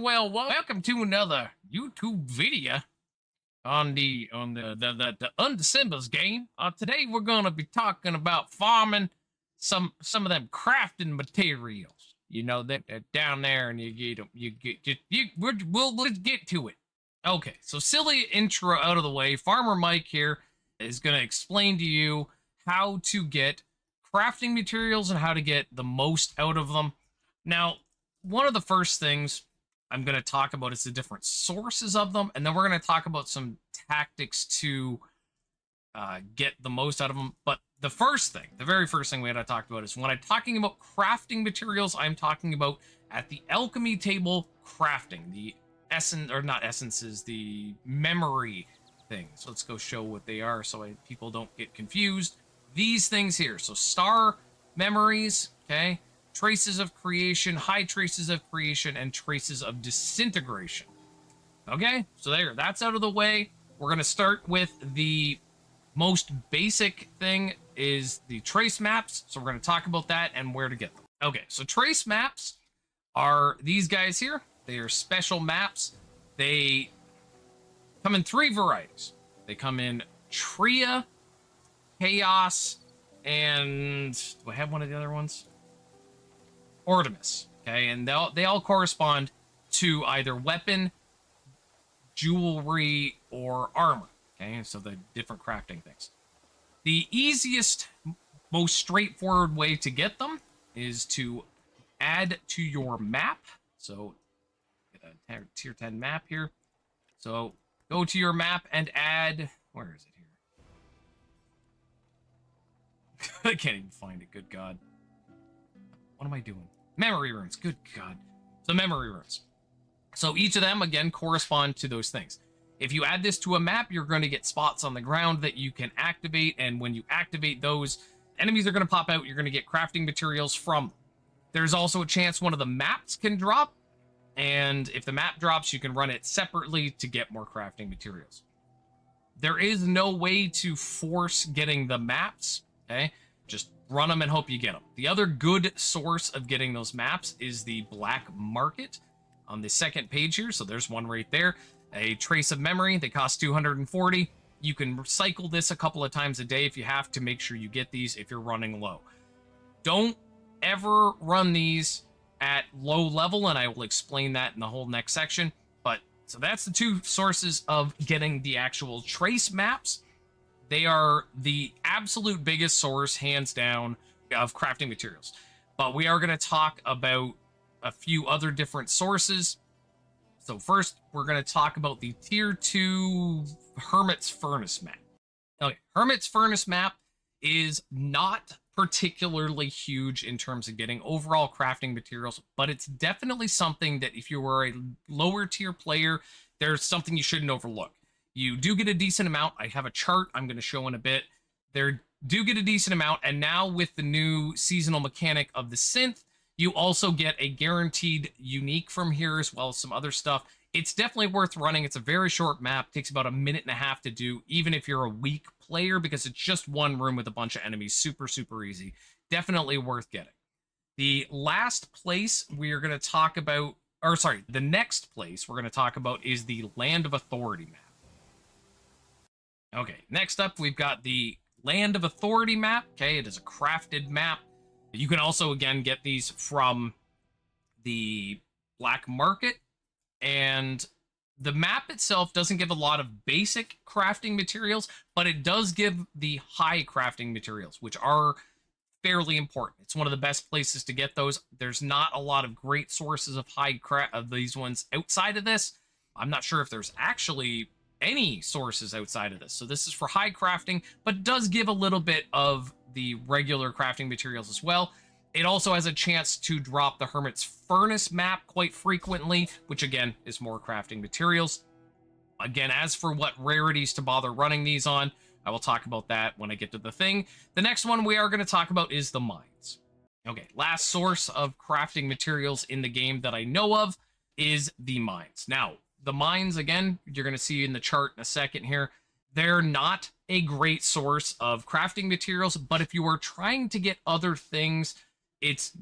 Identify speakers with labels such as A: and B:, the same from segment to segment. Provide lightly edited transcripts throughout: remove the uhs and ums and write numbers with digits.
A: Well, welcome to another YouTube video on the Undecembers game. Today we're gonna be talking about farming some of them crafting materials. You know that down there, and you get them. Let's get to it. Okay, so silly intro out of the way. Farmer Mike here is gonna explain to you how to get crafting materials and how to get the most out of them. Now, one of the first things I'm going to talk about is the different sources of them, and then we're going to talk about some tactics to get the most out of them. But the very first thing we had to talk about is when I'm talking about crafting materials, I'm talking about at the alchemy table crafting the essence, or not essences, the memory things. Let's go show what they are so people don't get confused. These things here, so star memories, okay? Traces of creation, high traces of creation, and traces of disintegration. Okay, so that's out of the way. We're going to start with the most basic thing is the trace maps. So we're going to talk about that and where to get them. Okay, so trace maps are these guys here. They are special maps. They come in three varieties. They come in Tria, Chaos, and do I have one of the other ones? Artemis. Okay, and they all correspond to either weapon, jewelry, or armor. Okay, so the different crafting things. The easiest, most straightforward way to get them is to add to your map. So get a tier 10 map here. So go to your map and add, where is it here? I can't even find it, good God. What am I doing? Memory runes, good God. So memory runes. So each of them, again, correspond to those things. If you add this to a map, you're going to get spots on the ground that you can activate, and when you activate those, enemies are going to pop out. You're going to get crafting materials from them. There's also a chance one of the maps can drop, and if the map drops, you can run it separately to get more crafting materials. There is no way to force getting the maps, okay? Just run them and hope you get them. The other good source of getting those maps is the black market on the second page here. So there's one right there. A trace of memory. They cost 240. You can recycle this a couple of times a day if you have to make sure you get these if you're running low. Don't ever run these at low level, and I will explain that in the whole next section. But so that's the two sources of getting the actual trace maps. They are the absolute biggest source, hands down, of crafting materials. But we are going to talk about a few other different sources. So first, we're going to talk about the Tier 2 Hermit's Furnace map. Okay, Hermit's Furnace map is not particularly huge in terms of getting overall crafting materials, but it's definitely something that if you were a lower tier player, there's something you shouldn't overlook. You do get a decent amount. I have a chart I'm going to show in a bit. There do get a decent amount, and now with the new seasonal mechanic of the synth, you also get a guaranteed unique from here as well as some other stuff. It's definitely worth running. It's a very short map. Takes about a minute and a half to do, even if you're a weak player, because it's just one room with a bunch of enemies. Super, super easy. Definitely worth getting. The last place we are going to talk about, or sorry, the next place we're going to talk about is the Land of Authority map. Okay, next up, we've got the Land of Authority map. Okay, it is a crafted map. You can also, again, get these from the black market. And the map itself doesn't give a lot of basic crafting materials, but it does give the high crafting materials, which are fairly important. It's one of the best places to get those. There's not a lot of great sources of of these ones outside of this. I'm not sure if there's actually any sources outside of this. So this is for high crafting, but does give a little bit of the regular crafting materials as well. It also has a chance to drop the Hermit's Furnace map quite frequently, which again is more crafting materials. Again, as for what rarities to bother running these on, I will talk about that when I get to the thing. The next one we are going to talk about is the mines. Okay, last source of crafting materials in the game that I know of is the mines. Now, the mines, again, you're going to see in the chart in a second here, they're not a great source of crafting materials, but if you are trying to get other things, it's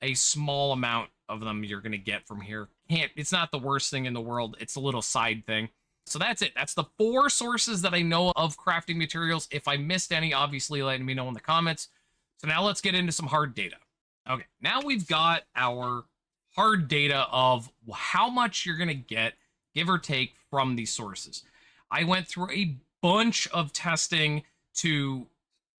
A: a small amount of them you're going to get from here. It's not the worst thing in the world. It's a little side thing. So that's it. That's the 4 sources that I know of crafting materials. If I missed any, obviously let me know in the comments. So now let's get into some hard data. Okay, now we've got our hard data of how much you're going to get, give or take, from these sources. I went through a bunch of testing to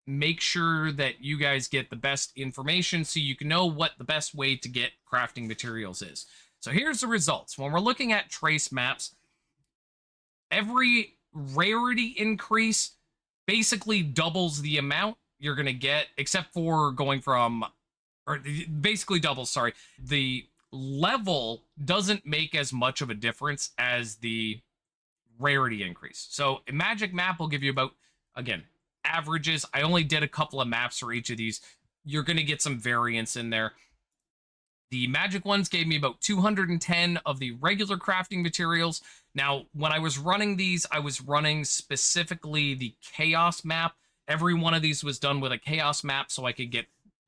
A: make sure that you guys get the best information so you can know what the best way to get crafting materials is. So here's the results. When we're looking at trace maps, every rarity increase basically doubles the amount you're going to get, except for going from, or basically doubles, sorry. The level doesn't make as much of a difference as the rarity increase. So a magic map will give you about, again, averages. I only did a couple of maps for each of these. You're going to get some variance in there. The magic ones gave me about 210 of the regular crafting materials. Now, when I was running these, I was running specifically the chaos map. Every one of these was done with a chaos map so I could get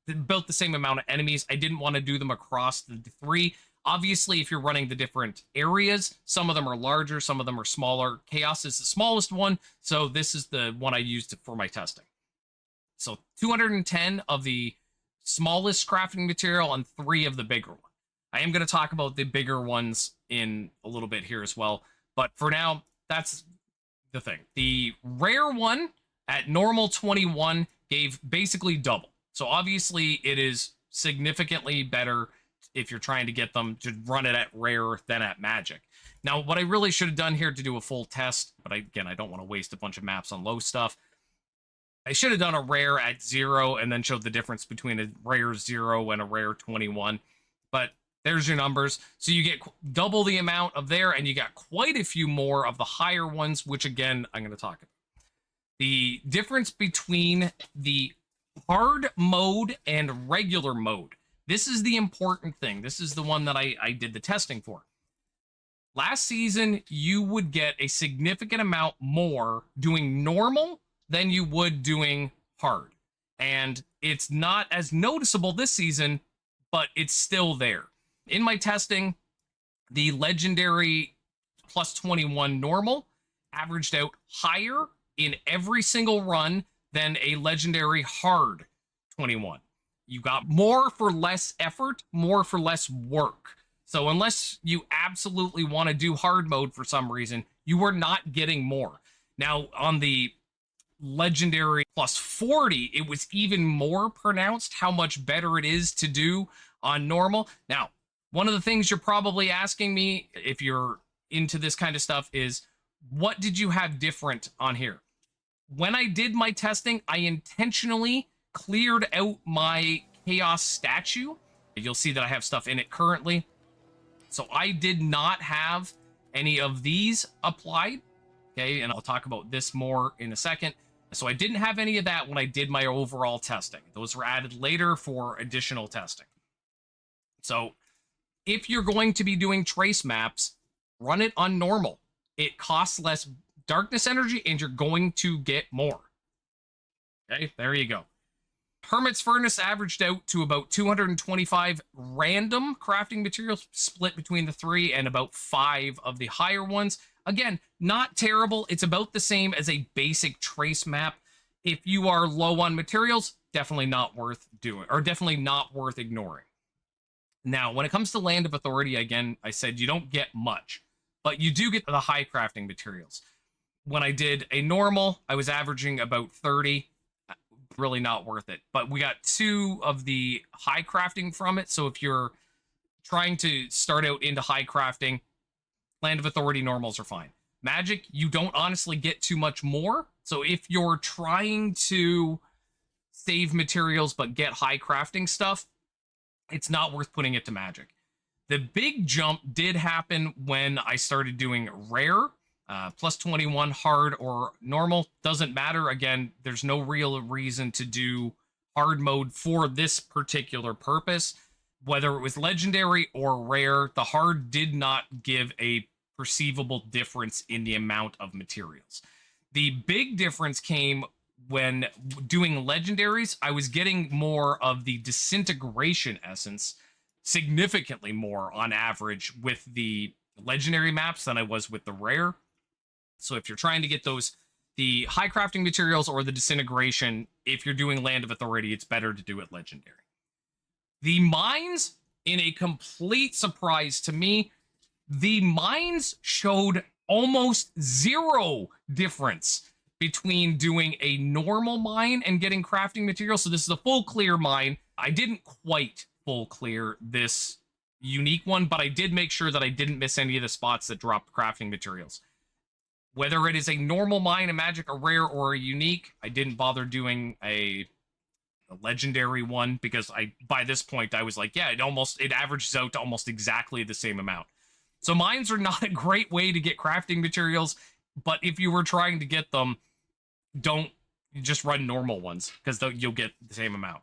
A: about the same amount of enemies. I didn't want to do them across the 3. Obviously, if you're running the different areas, some of them are larger, some of them are smaller. Chaos is the smallest one, so this is the one I used for my testing. So 210 of the smallest crafting material and 3 of the bigger one. I am going to talk about the bigger ones in a little bit here as well, but for now, that's the thing. The rare one at normal 21 gave basically double. So obviously it is significantly better if you're trying to get them to run it at rare than at magic. Now, what I really should have done here to do a full test, but again, I don't want to waste a bunch of maps on low stuff. I should have done a rare at 0 and then showed the difference between a rare 0 and a rare 21. But there's your numbers. So you get double the amount of there, and you got quite a few more of the higher ones, which again, I'm going to talk about. The difference between the hard mode and regular mode. This is the important thing. This is the one that I did the testing for. Last season, you would get a significant amount more doing normal than you would doing hard. And it's not as noticeable this season, but it's still there. In my testing, the legendary plus 21 normal averaged out higher in every single run than a legendary hard 21. You got more for less effort, more for less work. So unless you absolutely want to do hard mode for some reason, you are not getting more. Now, on the legendary plus 40, it was even more pronounced how much better it is to do on normal. Now, one of the things you're probably asking me, if you're into this kind of stuff, is what did you have different on here? When I did my testing, I intentionally cleared out my chaos statue. You'll see that I have stuff in it currently. So I did not have any of these applied. Okay, and I'll talk about this more in a second. So I didn't have any of that when I did my overall testing. Those were added later for additional testing. So if you're going to be doing trace maps, run it on normal. It costs less darkness energy and you're going to get more. Okay, there you go. Hermit's Furnace averaged out to about 225 random crafting materials split between the 3 and about 5 of the higher ones. Again, not terrible. It's about the same as a basic trace map. If you are low on materials, definitely not worth doing, or definitely not worth ignoring. Now, when it comes to Land of Authority, again, I said you don't get much, but you do get the high crafting materials. When I did a normal, I was averaging about 30. Really not worth it. But we got 2 of the high crafting from it. So if you're trying to start out into high crafting, Land of Authority normals are fine. Magic, you don't honestly get too much more. So if you're trying to save materials but get high crafting stuff, it's not worth putting it to Magic. The big jump did happen when I started doing rare. Plus 21 hard or normal, doesn't matter. Again, there's no real reason to do hard mode for this particular purpose. Whether it was legendary or rare, the hard did not give a perceivable difference in the amount of materials. The big difference came when doing legendaries, I was getting more of the disintegration essence, significantly more on average with the legendary maps than I was with the rare. So if you're trying to get those, the high crafting materials or the disintegration, if you're doing Land of Authority, it's better to do it legendary. The mines, in a complete surprise to me, the mines showed almost zero difference between doing a normal mine and getting crafting materials. So this is a full clear mine. I didn't quite full clear this unique one, but I did make sure that I didn't miss any of the spots that dropped crafting materials. Whether it is a normal mine, a magic, a rare, or a unique, I didn't bother doing a legendary one because by this point I was like, yeah, it averages out to almost exactly the same amount. So mines are not a great way to get crafting materials, but if you were trying to get them, don't just run normal ones because you'll get the same amount.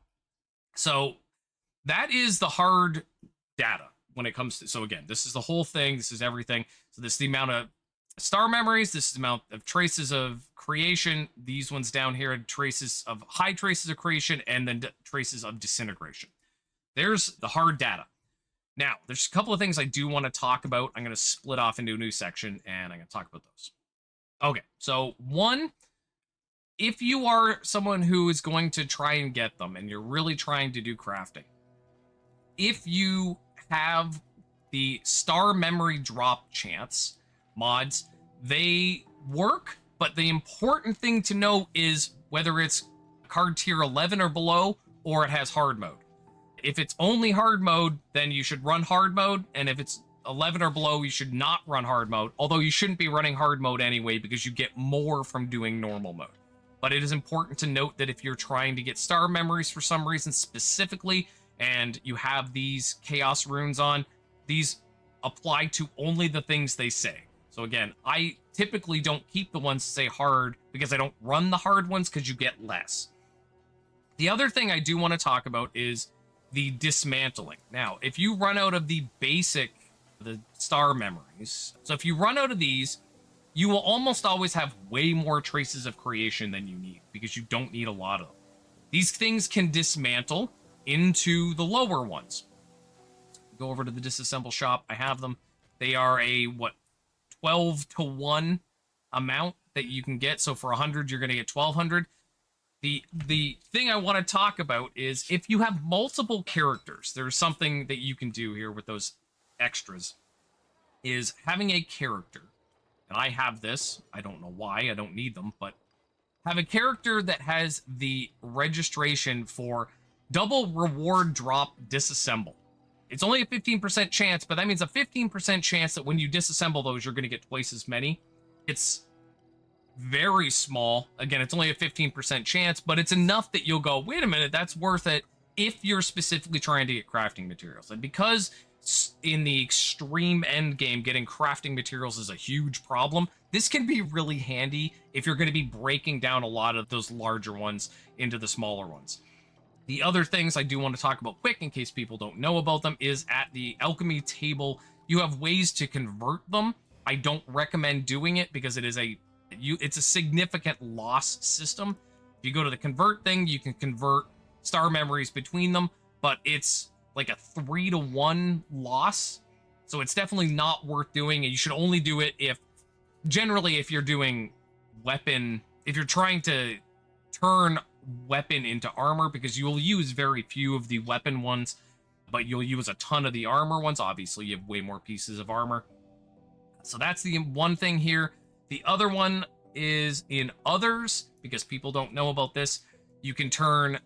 A: So that is the hard data when it comes to, so again, this is the whole thing, this is everything. So this is the amount of star memories, this is the amount of traces of creation, these ones down here are traces of high traces of creation, and then traces of disintegration. There's the hard data. Now, there's a couple of things I do want to talk about. I'm going to split off into a new section, and I'm going to talk about those. Okay, so one, if you are someone who is going to try and get them, and you're really trying to do crafting, if you have the star memory drop chance mods, they work, but the important thing to know is whether it's card tier 11 or below, or it has hard mode. If it's only hard mode, then you should run hard mode, and if it's 11 or below, you should not run hard mode, although you shouldn't be running hard mode anyway because you get more from doing normal mode. But it is important to note that if you're trying to get star memories for some reason specifically, and you have these chaos runes on, these apply to only the things they say. So again, I typically don't keep the ones that say hard because I don't run the hard ones because you get less. The other thing I do want to talk about is the dismantling. Now, if you run out of the star memories, so if you run out of these, you will almost always have way more traces of creation than you need because you don't need a lot of them. These things can dismantle into the lower ones. Go over to the disassemble shop. I have them. They are a, 12 to 1 amount that you can get. So for 100, you're going to get 1,200. The thing I want to talk about is if you have multiple characters, there's something that you can do here with those extras, is having a character, and I have this, I don't know why, I don't need them, but have a character that has the registration for double reward drop disassemble. It's only a 15% chance, but that means a 15% chance that when you disassemble those, you're going to get twice as many. It's very small. Again, it's only a 15% chance, but it's enough that you'll go, wait a minute, that's worth it if you're specifically trying to get crafting materials. And because in the extreme end game, getting crafting materials is a huge problem, this can be really handy if you're going to be breaking down a lot of those larger ones into the smaller ones. The other things I do want to talk about quick, in case people don't know about them, is at the alchemy table, you have ways to convert them. I don't recommend doing it because it's a significant loss system. If you go to the convert thing, you can convert star memories between them, but it's like a 3 to 1 loss. So it's definitely not worth doing, and you should only do it if you're doing weapon, if you're trying to turn weapon into armor, because you will use very few of the weapon ones, but you'll use a ton of the armor ones. Obviously, you have way more pieces of armor. So that's the one thing here. The other one is in others, because people don't know about this. You can turn,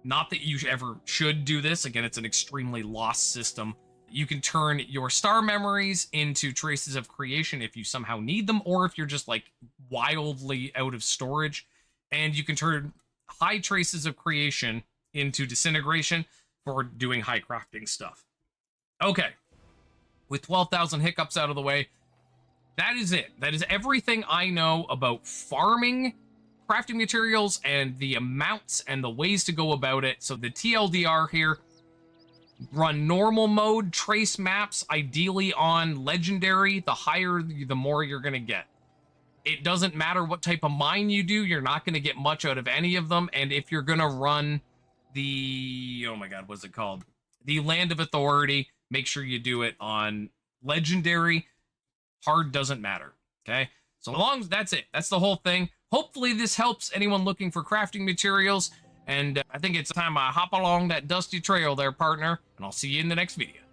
A: not that you ever should do this, again, it's an extremely lost system. You can turn your star memories into traces of creation if you somehow need them, or if you're just like wildly out of storage. And you can turn high traces of creation into disintegration for doing high crafting stuff. Okay, with 12,000 hiccups out of the way, that is it. That is everything I know about farming crafting materials and the amounts and the ways to go about it. So the TLDR here, run normal mode, trace maps, ideally on legendary. The higher, the more you're going to get. It doesn't matter what type of mine you do, you're not going to get much out of any of them. And if you're going to run the, oh my God, what's it called? The Land of Authority, make sure you do it on legendary. Hard doesn't matter. Okay. So long as that's it, that's the whole thing. Hopefully this helps anyone looking for crafting materials. And I think it's time I hop along that dusty trail there, partner. And I'll see you in the next video.